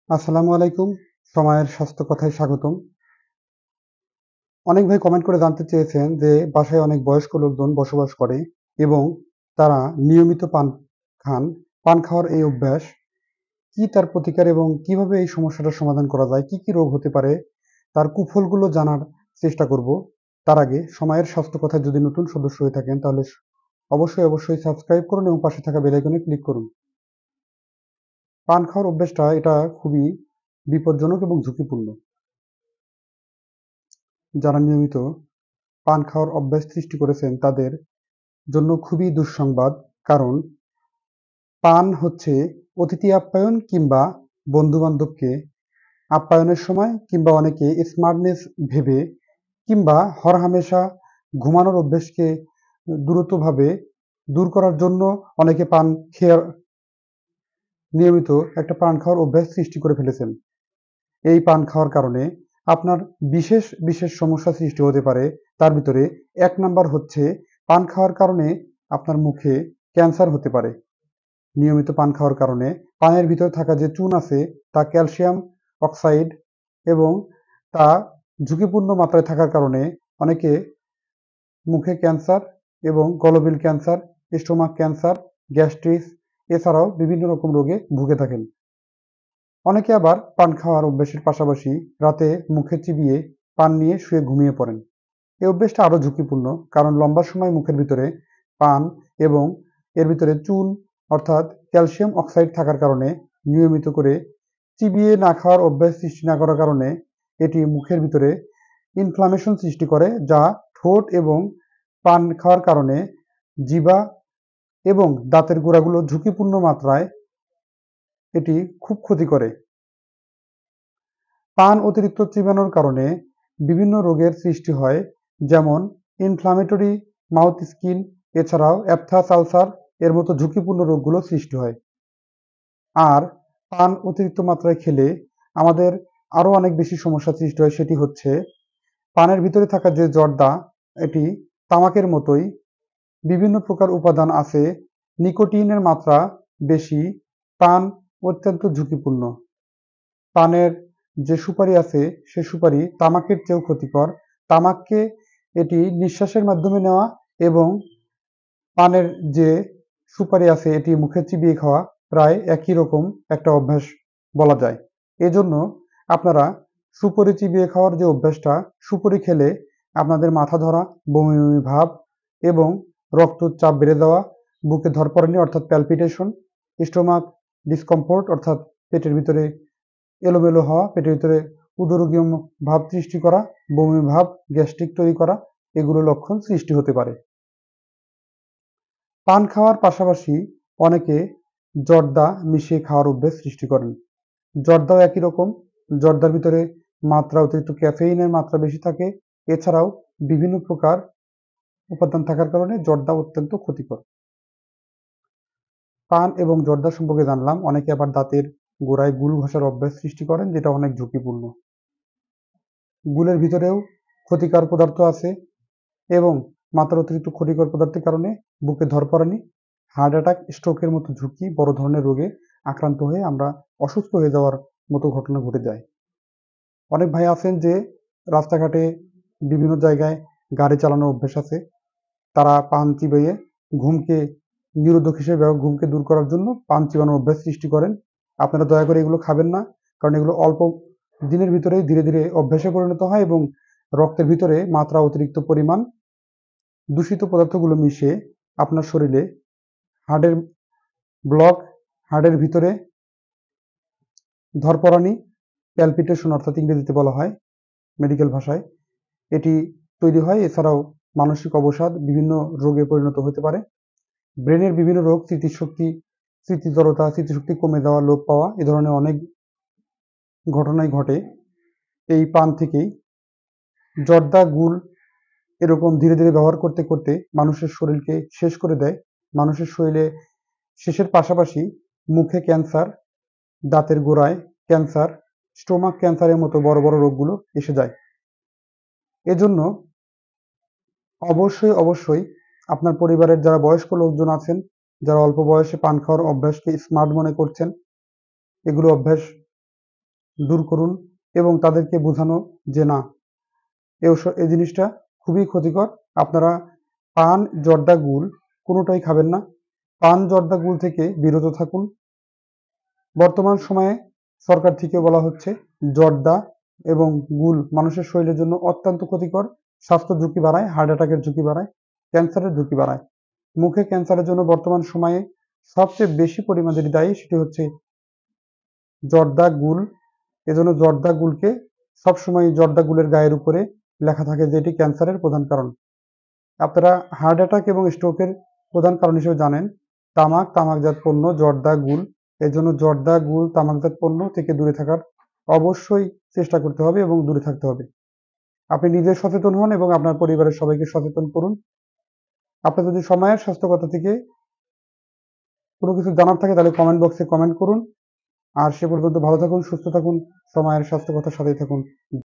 আসসালামু আলাইকুম। সময়ের স্বাস্থ্য কথায় স্বাগতম। অনেক ভাই কমেন্ট করে জানতে চেয়েছেন যে বাসায় অনেক বয়স্ক লোকজন বসবাস করে এবং তারা নিয়মিত পান খান। পান খাওয়ার এই অভ্যাস কি তার প্রতিকার এবং কিভাবে এই সমস্যাটার সমাধান করা যায়? কি রোগ হতে পারে? তার কুফলগুলো জানার চেষ্টা করব। তার আগে সময়ের স্বাস্থ্য কথায় যদি নতুন সদস্য হয়ে থাকেন তাহলে অবশ্যই সাবস্ক্রাইব করুন এবং পাশে থাকা বেল আইকনে ক্লিক করুন। পান খাওয়ার অভ্যাসটা এটা খুবই বিপজ্জনক এবং ঝুঁকিপূর্ণ। যারা নিয়মিত পান খাওয়ার অভ্যাস সৃষ্টি করেছেন তাদের জন্য খুবই দুঃসংবাদ। কারণ পান হচ্ছে অতিথি আপ্যায়ন কিংবা বন্ধু-বান্ধবকে আপ্যায়নের সময় কিংবা অনেকে স্মার্টনেস ভেবে কিংবা হরহামেশা ঘুমানোর অভ্যাসকে দ্রুতভাবে দূর করার জন্য অনেকে পান খেয়ে নিয়মিত একটা পান খাওয়ার অভ্যাস সৃষ্টি করে ফেলেছেন। এই পান খাওয়ার কারণে আপনার বিশেষ সমস্যা সৃষ্টি হতে পারে। তার ভিতরে ১ নাম্বার হচ্ছে পান খাওয়ার কারণে আপনার মুখে ক্যান্সার হতে পারে। নিয়মিত পান খাওয়ার কারণে পানের ভিতরে থাকা যে চুন আছে তা ক্যালসিয়াম অক্সাইড এবং তা ঝুঁকিপূর্ণ মাত্রায় থাকার কারণে অনেকে মুখে ক্যান্সার এবং গলবিল ক্যান্সার, স্টোমাক ক্যান্সার, গ্যাস্ট্রিস এছাড়াও বিভিন্ন রকম রোগে ভুগে থাকেন। অনেকে আবার পান খাওয়ার অভ্যাসের পাশাপাশি রাতে মুখে চিবিয়ে পান নিয়ে শুয়ে ঘুমিয়ে পড়েন। এই অভ্যাসটা আরও ঝুঁকিপূর্ণ, কারণ লম্বা সময় মুখের ভিতরে পান এবং এর ভিতরে চুন অর্থাৎ ক্যালসিয়াম অক্সাইড থাকার কারণে নিয়মিত করে চিবিয়ে না খাওয়ার অভ্যাস সৃষ্টি না করার কারণে এটি মুখের ভিতরে ইনফ্লামেশন সৃষ্টি করে, যা ঠোঁট এবং পান খাওয়ার কারণে জিহ্বা এবং দাঁতের গোড়াগুলো ঝুঁকিপূর্ণ মাত্রায় এটি খুব ক্ষতি করে। পান অতিরিক্ত চিবানোর কারণে বিভিন্ন রোগের সৃষ্টি হয়, যেমন ইনফ্লামেটরি মাউথ স্কিন, এছাড়াও অ্যাপথাস আলসার এর মতো ঝুঁকিপূর্ণ রোগগুলো সৃষ্টি হয়। আর পান অতিরিক্ত মাত্রায় খেলে আমাদের আরও অনেক বেশি সমস্যার সৃষ্টি হয়। সেটি হচ্ছে পানের ভিতরে থাকা যে জর্দা, এটি তামাকের মতোই বিভিন্ন প্রকার উপাদান আছে। নিকোটিনের মাত্রা বেশি। পান অত্যন্ত ঝুঁকিপূর্ণ। পানের যে সুপারি আছে সে সুপারি তামাকের চেয়েও ক্ষতিকর। তামাককে এটি নিঃশ্বাসের মাধ্যমে নেওয়া এবং পানের যে সুপারি আছে এটি মুখে চিবিয়ে খাওয়া প্রায় একই রকম একটা অভ্যাস বলা যায়। এজন্য আপনারা সুপারি চিবিয়ে খাওয়ার যে অভ্যাসটা, সুপারি খেলে আপনাদের মাথা ধরা, বমি ভাব এবং রক্তচাপ বেড়ে যাওয়া, বুকে ধড়ফড়ানি অর্থাৎ প্যালপিটেশন, স্টোমাক ডিসকমফোর্ট অর্থাৎ পেটের ভিতরে এলোমেলো হওয়া, পেটের ভিতরে উদরীয় ভাব সৃষ্টি করা, বমি ভাব, গ্যাস্ট্রিক তৈরি করা, এগুলো লক্ষণ সৃষ্টি হতে পারে। পান খাওয়ার পাশাপাশি অনেকে জর্দা মিশিয়ে খাওয়ার অভ্যেস সৃষ্টি করেন। জর্দাও একই রকম। জর্দার ভিতরে মাত্রা অতিরিক্ত ক্যাফেইনের মাত্রা বেশি থাকে। এছাড়াও বিভিন্ন প্রকার উপাদান থাকার কারণে জর্দা অত্যন্ত ক্ষতিকর। পান এবং জর্দা সম্পর্কে জানলাম। অনেকে আবার দাঁতের গোড়ায় গুল ঘষার অভ্যাস সৃষ্টি করেন, যেটা অনেক ঝুঁকিপূর্ণ। গুলের ভিতরেও ক্ষতিকর পদার্থ আছে এবং মাত্রা অতিরিক্ত ক্ষতিকর পদার্থের কারণে বুকে ধড়ফড়ানি, হার্ট অ্যাটাক, স্ট্রোকের মতো ঝুঁকি, বড় ধরনের রোগে আক্রান্ত হয়ে আমরা অসুস্থ হয়ে যাওয়ার মতো ঘটনা ঘটে যায়। অনেক ভাই আছেন যে রাস্তাঘাটে বিভিন্ন জায়গায় গাড়ি চালানোর অভ্যেস আছে। তারা পান চিবিয়ে ঘুমকে নিরোধক হিসেবে ঘুমকে দূর করার জন্য পান চিবানোর অভ্যাস সৃষ্টি করেন। আপনারা দয়া করে এগুলো খাবেন না, কারণ এগুলো অল্প দিনের ভিতরেই ধীরে ধীরে অভ্যাসে পরিণত হয় এবং রক্তের ভিতরে মাত্রা অতিরিক্ত পরিমাণ দূষিত পদার্থগুলো মিশে আপনার শরীরে হার্টের ব্লক, হার্টের ভিতরে ধড়ফড়ানি, প্যালপিটেশন অর্থাৎ ইংরেজিতে বলা হয় মেডিকেল ভাষায়, এটি তৈরি হয়। এছাড়াও মানসিক অবসাদ, বিভিন্ন রোগে পরিণত হতে পারে। ব্রেনের বিভিন্ন রোগ, স্মৃতি জড়তা, স্মৃতিশক্তি কমে যাওয়া, লোপ পাওয়া, এ ধরনের অনেক ঘটনাই ঘটে এই পান থেকেই। জর্দা, গুল এরকম ধীরে ধীরে ব্যবহার করতে করতে মানুষের শরীরকে শেষ করে দেয়। মানুষের শরীরে শেষের পাশাপাশি মুখে ক্যান্সার, দাঁতের গোড়ায় ক্যান্সার, স্টোমাক ক্যান্সারের মতো বড় বড় রোগগুলো এসে যায়। এজন্য অবশ্যই আপনার পরিবারের যারা বয়স্ক লোকজন আছেন, যারা অল্প বয়সে পান খাওয়ার অভ্যাসকে স্মার্ট মনে করছেন, এগুলো অভ্যাস দূর করুন এবং তাদেরকে বোঝানো যে না, এই জিনিসটা খুবই ক্ষতিকর। আপনারা পান, জর্দা, গুল কোনোটাই খাবেন না। পান, জর্দা, গুল থেকে বিরত থাকুন। বর্তমান সময়ে সরকার থেকে বলা হচ্ছে জর্দা এবং গুল মানুষের শরীরের জন্য অত্যন্ত ক্ষতিকর, স্বাস্থ্য ঝুঁকি বাড়ায়, হার্ট অ্যাটাকের ঝুঁকি বাড়ায়, ক্যান্সারের ঝুঁকি বাড়ায়। মুখে ক্যান্সারের জন্য বর্তমান সময়ে সবচেয়ে বেশি পরিমাণ যেটি দায়ী সেটি হচ্ছে জর্দা, গুল। এজন্য জর্দা, গুলকে সবসময় জর্দা, গুলের গায়ের উপরে লেখা থাকে যে এটি ক্যান্সারের প্রধান কারণ। আপনারা হার্ট অ্যাটাক এবং স্ট্রোকের প্রধান কারণ হিসেবে জানেন তামাক, তামাকজাত পণ্য, জর্দা, গুল। এজন্য জর্দা, গুল, তামাকজাত পণ্য থেকে দূরে থাকার অবশ্যই চেষ্টা করতে হবে এবং দূরে থাকতে হবে। আপনি নিজে সচেতন হন এবং আপনার পরিবারের সবাইকে সচেতন করুন। আপনার যদি সময়ের স্বাস্থ্য কথা থেকে কোনো কিছু জানার থাকে তাহলে কমেন্ট বক্সে কমেন্ট করুন। আর সে পর্যন্ত ভালো থাকুন, সুস্থ থাকুন, সময়ের স্বাস্থ্য কথার সাথেই থাকুন।